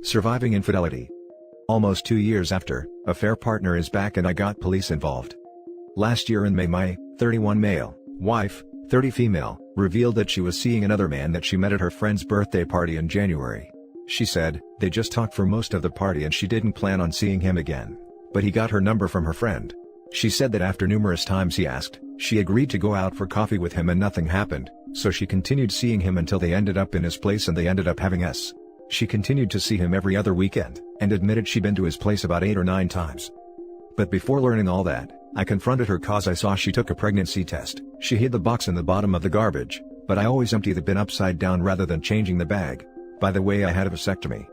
Surviving infidelity. Almost 2 years after, affair partner is back and I got police involved. Last year in May, my 31 male wife, 30 female, revealed that she was seeing another man that she met at her friend's birthday party in January. She said, they just talked for most of the party and she didn't plan on seeing him again. But he got her number from her friend. She said that after numerous times he asked, she agreed to go out for coffee with him and nothing happened, so she continued seeing him until they ended up in his place and they ended up having us. She continued to see him every other weekend, and admitted she'd been to his place about 8 or 9 times. But before learning all that, I confronted her cause I saw she took a pregnancy test. She hid the box in the bottom of the garbage, but I always empty the bin upside down rather than changing the bag. By the way, I had a vasectomy.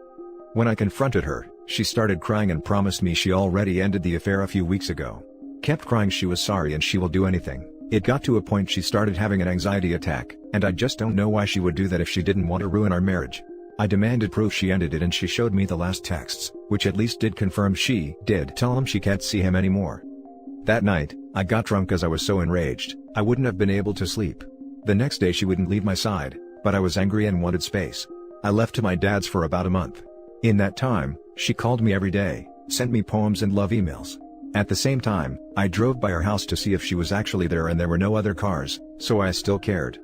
When I confronted her, she started crying and promised me she already ended the affair a few weeks ago. Kept crying she was sorry and she will do anything. It got to a point she started having an anxiety attack, and I just don't know why she would do that if she didn't want to ruin our marriage. I demanded proof she ended it and she showed me the last texts, which at least did confirm she did tell him she can't see him anymore. That night, I got drunk as I was so enraged, I wouldn't have been able to sleep. The next day she wouldn't leave my side, but I was angry and wanted space. I left to my dad's for about a month. In that time, she called me every day, sent me poems and love emails. At the same time, I drove by her house to see if she was actually there and there were no other cars, so I still cared.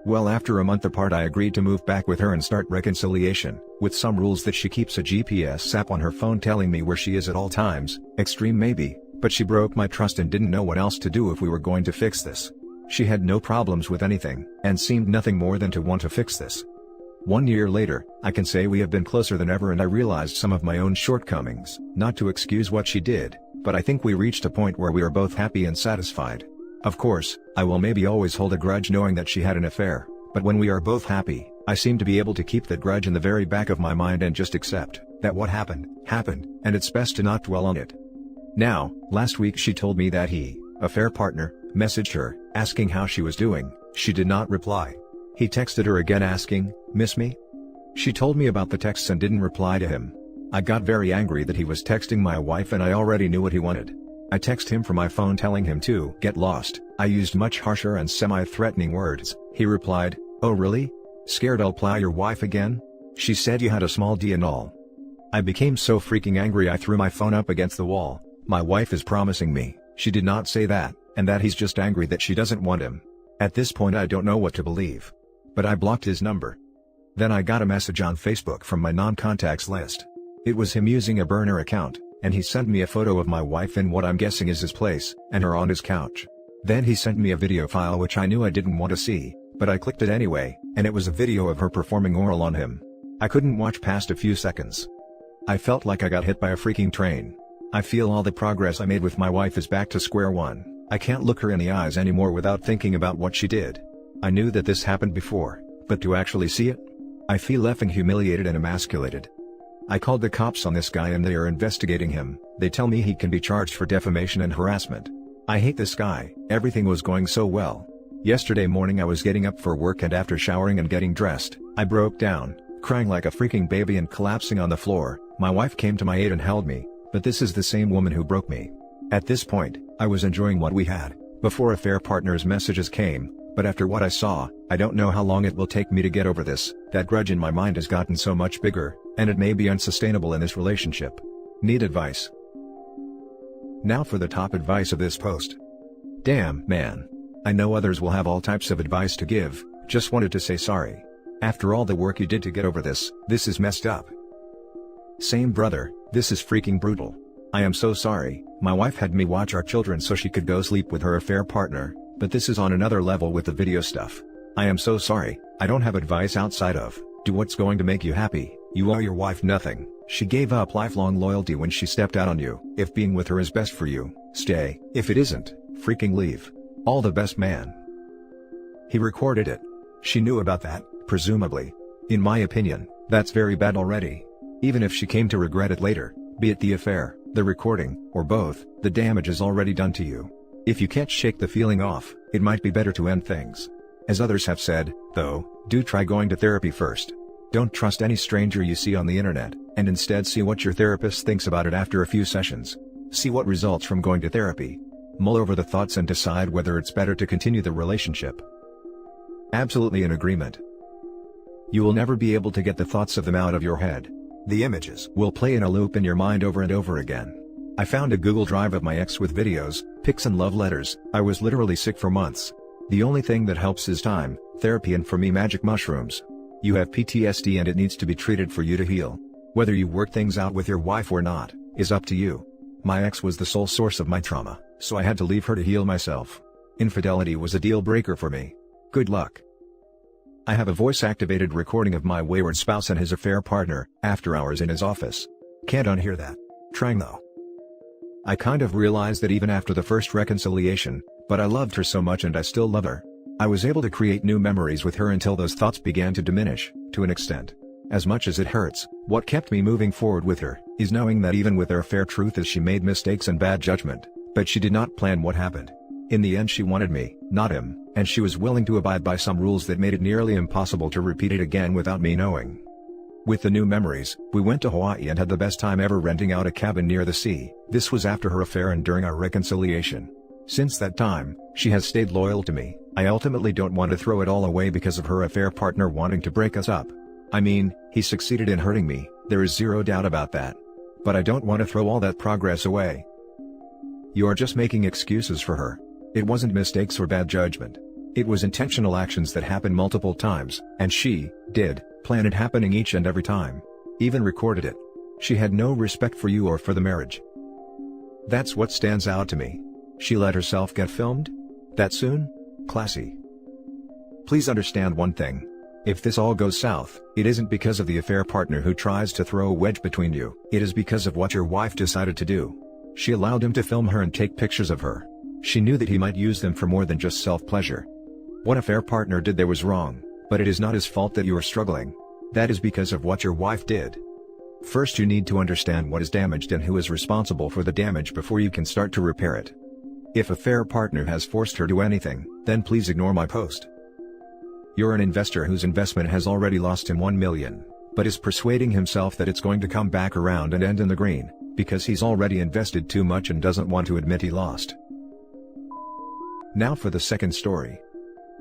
Well, after a month apart I agreed to move back with her and start reconciliation, with some rules that she keeps a GPS app on her phone telling me where she is at all times. Extreme maybe, but she broke my trust and didn't know what else to do if we were going to fix this. She had no problems with anything, and seemed nothing more than to want to fix this. 1 year later, I can say we have been closer than ever and I realized some of my own shortcomings, not to excuse what she did, but I think we reached a point where we are both happy and satisfied. Of course, I will maybe always hold a grudge knowing that she had an affair, but when we are both happy, I seem to be able to keep that grudge in the very back of my mind and just accept that what happened, happened, and it's best to not dwell on it. Now, last week she told me that he, affair partner, messaged her, asking how she was doing. She did not reply. He texted her again asking, "Miss me?" She told me about the texts and didn't reply to him. I got very angry that he was texting my wife and I already knew what he wanted. I texted him from my phone telling him to get lost. I used much harsher and semi-threatening words. He replied, "Oh really? Scared I'll plow your wife again? She said you had a small D and all." I became so freaking angry I threw my phone up against the wall. My wife is promising me, she did not say that, and that he's just angry that she doesn't want him. At this point I don't know what to believe. But I blocked his number. Then I got a message on Facebook from my non-contacts list. It was him using a burner account, and he sent me a photo of my wife in what I'm guessing is his place, and her on his couch. Then he sent me a video file which I knew I didn't want to see, but I clicked it anyway, and it was a video of her performing oral on him. I couldn't watch past a few seconds. I felt like I got hit by a freaking train. I feel all the progress I made with my wife is back to square one. I can't look her in the eyes anymore without thinking about what she did. I knew that this happened before, but to actually see it? I feel effing humiliated and emasculated. I called the cops on this guy and they are investigating him. They tell me he can be charged for defamation and harassment. I hate this guy. Everything was going so well. Yesterday morning I was getting up for work and after showering and getting dressed, I broke down, crying like a freaking baby and collapsing on the floor. My wife came to my aid and held me, but this is the same woman who broke me. At this point, I was enjoying what we had, before affair partner's messages came, but after what I saw, I don't know how long it will take me to get over this. That grudge in my mind has gotten so much bigger, and it may be unsustainable in this relationship. Need advice. Now for the top advice of this post. Damn, man. I know others will have all types of advice to give, just wanted to say sorry. After all the work you did to get over this is messed up. Same brother, this is freaking brutal. I am so sorry. My wife had me watch our children so she could go sleep with her affair partner, but this is on another level with the video stuff. I am so sorry. I don't have advice outside of, do what's going to make you happy. You owe your wife nothing. She gave up lifelong loyalty when she stepped out on you. If being with her is best for you, stay. If it isn't, freaking leave. All the best, man. He recorded it. She knew about that, presumably. In my opinion, that's very bad already. Even if she came to regret it later, be it the affair, the recording, or both, the damage is already done to you. If you can't shake the feeling off, it might be better to end things. As others have said, though, do try going to therapy first. Don't trust any stranger you see on the internet, and instead see what your therapist thinks about it after a few sessions. See what results from going to therapy. Mull over the thoughts and decide whether it's better to continue the relationship. Absolutely in agreement. You will never be able to get the thoughts of them out of your head. The images will play in a loop in your mind over and over again. I found a Google Drive of my ex with videos, pics and love letters. I was literally sick for months. The only thing that helps is time, therapy and for me magic mushrooms. You have PTSD and it needs to be treated for you to heal. Whether you work things out with your wife or not, is up to you. My ex was the sole source of my trauma, so I had to leave her to heal myself. Infidelity was a deal breaker for me. Good luck. I have a voice-activated recording of my wayward spouse and his affair partner, after hours in his office. Can't unhear that. Trying though. I kind of realized that even after the first reconciliation, but I loved her so much and I still love her. I was able to create new memories with her until those thoughts began to diminish, to an extent. As much as it hurts, what kept me moving forward with her, is knowing that even with their affair truth is she made mistakes and bad judgment, but she did not plan what happened. In the end she wanted me, not him, and she was willing to abide by some rules that made it nearly impossible to repeat it again without me knowing. With the new memories, we went to Hawaii and had the best time ever renting out a cabin near the sea. This was after her affair and during our reconciliation. Since that time, she has stayed loyal to me. I ultimately don't want to throw it all away because of her affair partner wanting to break us up. I mean, he succeeded in hurting me, there is zero doubt about that. But I don't want to throw all that progress away. You are just making excuses for her. It wasn't mistakes or bad judgment. It was intentional actions that happened multiple times, and she did plan it happening each and every time. Even recorded it. She had no respect for you or for the marriage. That's what stands out to me. She let herself get filmed? That soon? Classy. Please understand one thing. If this all goes south, it isn't because of the affair partner who tries to throw a wedge between you, it is because of what your wife decided to do. She allowed him to film her and take pictures of her. She knew that he might use them for more than just self-pleasure. What affair partner did there was wrong, but it is not his fault that you are struggling. That is because of what your wife did. First you need to understand what is damaged and who is responsible for the damage before you can start to repair it. If affair partner has forced her to anything, then please ignore my post. You're an investor whose investment has already lost him $1 million, but is persuading himself that it's going to come back around and end in the green, because he's already invested too much and doesn't want to admit he lost. Now for the second story.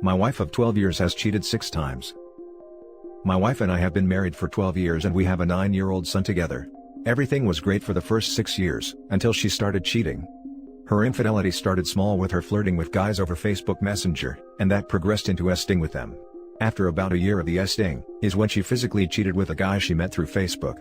My wife of 12 years has cheated 6 times. My wife and I have been married for 12 years and we have a 9-year-old son together. Everything was great for the first 6 years, until she started cheating. Her infidelity started small with her flirting with guys over Facebook Messenger, and that progressed into esting with them. After about a year of the esting, is when she physically cheated with a guy she met through Facebook.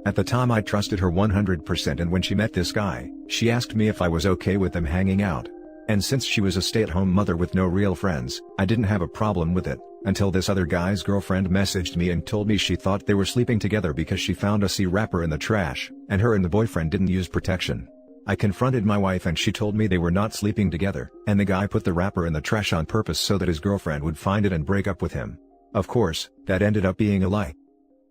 At the time I trusted her 100% and when she met this guy, she asked me if I was okay with them hanging out. And since she was a stay-at-home mother with no real friends, I didn't have a problem with it, until this other guy's girlfriend messaged me and told me she thought they were sleeping together because she found a C-wrapper in the trash, and her and the boyfriend didn't use protection. I confronted my wife and she told me they were not sleeping together, and the guy put the wrapper in the trash on purpose so that his girlfriend would find it and break up with him. Of course, that ended up being a lie.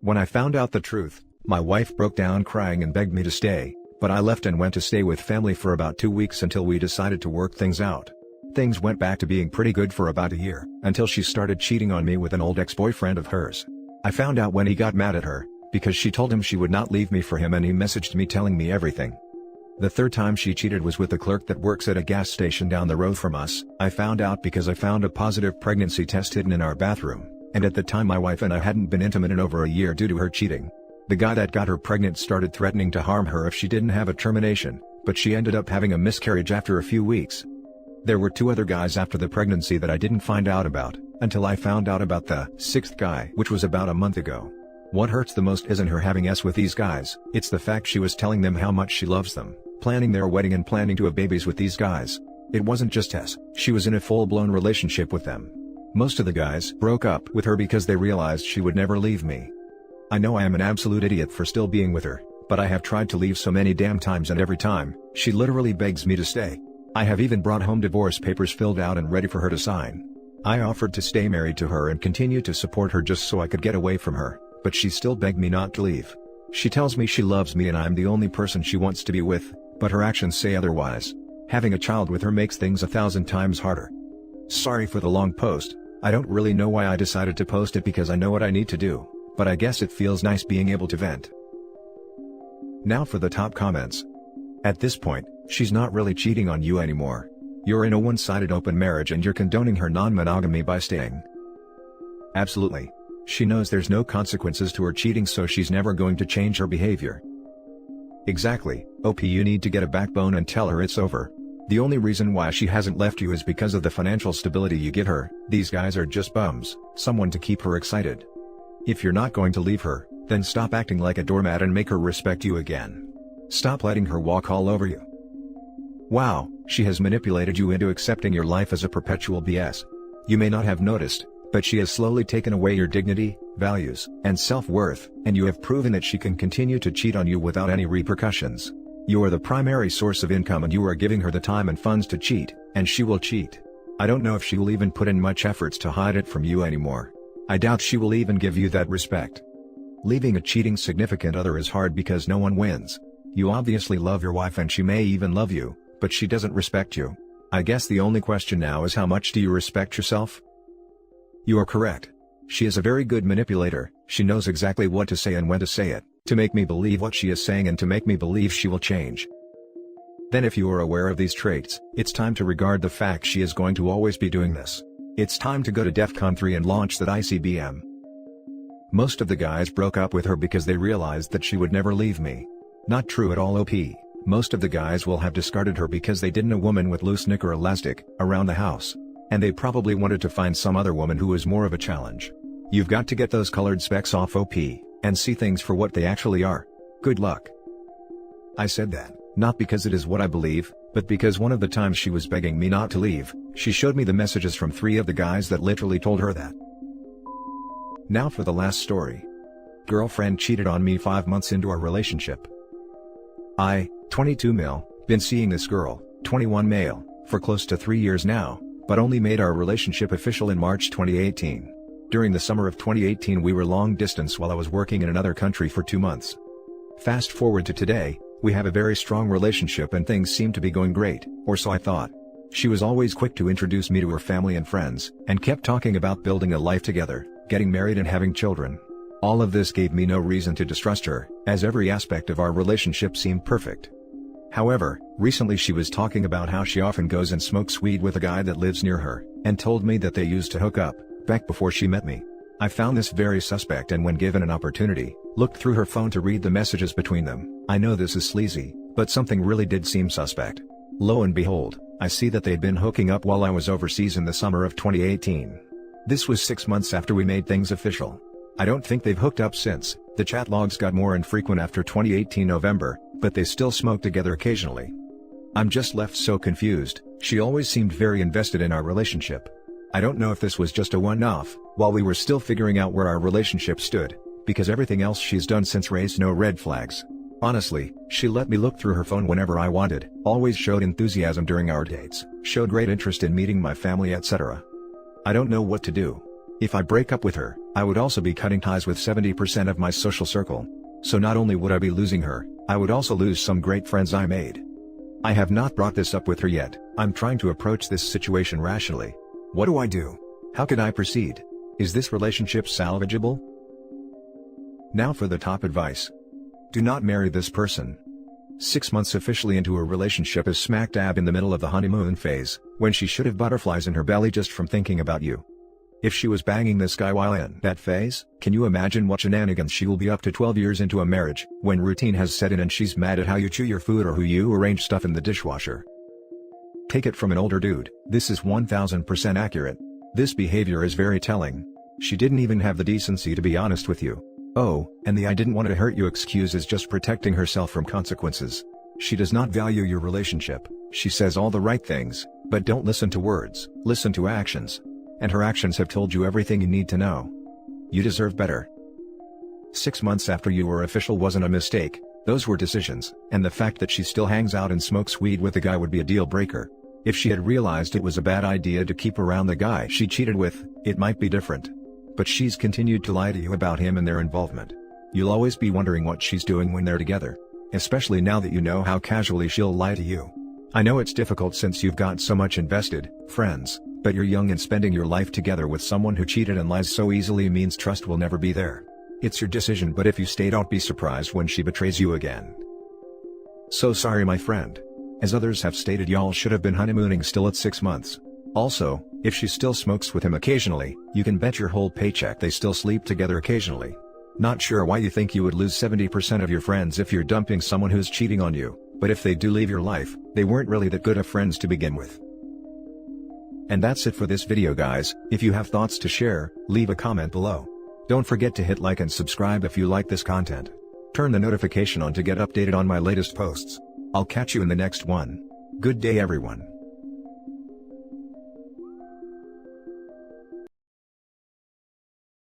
When I found out the truth, my wife broke down crying and begged me to stay, but I left and went to stay with family for about 2 weeks until we decided to work things out. Things went back to being pretty good for about a year, until she started cheating on me with an old ex-boyfriend of hers. I found out when he got mad at her, because she told him she would not leave me for him and he messaged me telling me everything. The third time she cheated was with a clerk that works at a gas station down the road from us. I found out because I found a positive pregnancy test hidden in our bathroom, and at the time my wife and I hadn't been intimate in over a year due to her cheating. The guy that got her pregnant started threatening to harm her if she didn't have a termination, but she ended up having a miscarriage after a few weeks. There were 2 other guys after the pregnancy that I didn't find out about, until I found out about the 6th guy, which was about a month ago. What hurts the most isn't her having sex with these guys, it's the fact she was telling them how much she loves them, planning their wedding and planning to have babies with these guys. It wasn't just sex, she was in a full-blown relationship with them. Most of the guys broke up with her because they realized she would never leave me. I know I am an absolute idiot for still being with her, but I have tried to leave so many damn times and every time, she literally begs me to stay. I have even brought home divorce papers filled out and ready for her to sign. I offered to stay married to her and continue to support her just so I could get away from her, but she still begged me not to leave. She tells me she loves me and I'm the only person she wants to be with, but her actions say otherwise. Having a child with her makes things 1,000 times harder. Sorry for the long post, I don't really know why I decided to post it because I know what I need to do, but I guess it feels nice being able to vent. Now for the top comments. At this point, she's not really cheating on you anymore. You're in a one-sided open marriage and you're condoning her non-monogamy by staying. Absolutely. She knows there's no consequences to her cheating, so she's never going to change her behavior. Exactly, OP, you need to get a backbone and tell her it's over. The only reason why she hasn't left you is because of the financial stability you give her. These guys are just bums, someone to keep her excited. If you're not going to leave her, then stop acting like a doormat and make her respect you again. Stop letting her walk all over you. Wow, she has manipulated you into accepting your life as a perpetual BS. You may not have noticed, but she has slowly taken away your dignity, values, and self-worth, and you have proven that she can continue to cheat on you without any repercussions. You are the primary source of income and you are giving her the time and funds to cheat, and she will cheat. I don't know if she will even put in much efforts to hide it from you anymore. I doubt she will even give you that respect. Leaving a cheating significant other is hard because no one wins. You obviously love your wife and she may even love you, but she doesn't respect you. I guess the only question now is, how much do you respect yourself? You are correct. She is a very good manipulator. She knows exactly what to say and when to say it, to make me believe what she is saying and to make me believe she will change. Then if you are aware of these traits, it's time to regard the fact she is going to always be doing this. It's time to go to DEFCON 3 and launch that ICBM. Most of the guys broke up with her because they realized that she would never leave me. Not true at all, OP. Most of the guys will have discarded her because they didn't want a woman with loose knicker elastic around the house. And they probably wanted to find some other woman who was more of a challenge. You've got to get those colored specks off, OP, and see things for what they actually are. Good luck. I said that, not because it is what I believe, but because one of the times she was begging me not to leave, she showed me the messages from 3 of the guys that literally told her that. Now for the last story. Girlfriend cheated on me 5 months into our relationship. I, 22 male, been seeing this girl, 21 male, for close to 3 years now, but only made our relationship official in March 2018. During the summer of 2018 we were long distance while I was working in another country for 2 months. Fast forward to today, we have a very strong relationship and things seem to be going great, or so I thought. She was always quick to introduce me to her family and friends, and kept talking about building a life together, getting married and having children. All of this gave me no reason to distrust her, as every aspect of our relationship seemed perfect. However, recently she was talking about how she often goes and smokes weed with a guy that lives near her, and told me that they used to hook up, back before she met me. I found this very suspect and when given an opportunity, looked through her phone to read the messages between them. I know this is sleazy, but something really did seem suspect. Lo and behold, I see that they'd been hooking up while I was overseas in the summer of 2018. This was 6 months after we made things official. I don't think they've hooked up since. The chat logs got more infrequent after 2018 November, but they still smoke together occasionally. I'm just left so confused. She always seemed very invested in our relationship. I don't know if this was just a one-off, while we were still figuring out where our relationship stood, because everything else she's done since raised no red flags. Honestly, she let me look through her phone whenever I wanted, always showed enthusiasm during our dates, showed great interest in meeting my family, etc. I don't know what to do. If I break up with her, I would also be cutting ties with 70% of my social circle. So not only would I be losing her, I would also lose some great friends I made. I have not brought this up with her yet. I'm trying to approach this situation rationally. What do I do? How can I proceed? Is this relationship salvageable? Now for the top advice. Do not marry this person. 6 months officially into a relationship is smack dab in the middle of the honeymoon phase, when she should have butterflies in her belly just from thinking about you. If she was banging this guy while in that phase, can you imagine what shenanigans she will be up to 12 years into a marriage, when routine has set in and she's mad at how you chew your food or who you arrange stuff in the dishwasher? Take it from an older dude, this is 1000% accurate. This behavior is very telling. She didn't even have the decency to be honest with you. Oh, and the "I didn't want to hurt you" excuse is just protecting herself from consequences. She does not value your relationship. She says all the right things, but don't listen to words, listen to actions. And her actions have told you everything you need to know. You deserve better. 6 months after you were official wasn't a mistake, those were decisions, and the fact that she still hangs out and smokes weed with the guy would be a deal breaker. If she had realized it was a bad idea to keep around the guy she cheated with, it might be different. But she's continued to lie to you about him and their involvement. You'll always be wondering what she's doing when they're together. Especially now that you know how casually she'll lie to you. I know it's difficult since you've got so much invested, friends. But you're young and spending your life together with someone who cheated and lies so easily means trust will never be there. It's your decision, but if you stay, don't be surprised when she betrays you again. So sorry, my friend. As others have stated, y'all should have been honeymooning still at 6 months. Also, if she still smokes with him occasionally, you can bet your whole paycheck they still sleep together occasionally. Not sure why you think you would lose 70% of your friends if you're dumping someone who's cheating on you, but if they do leave your life, they weren't really that good of friends to begin with. And that's it for this video guys. If you have thoughts to share, leave a comment below. Don't forget to hit like and subscribe if you like this content. Turn the notification on to get updated on my latest posts. I'll catch you in the next one. Good day everyone.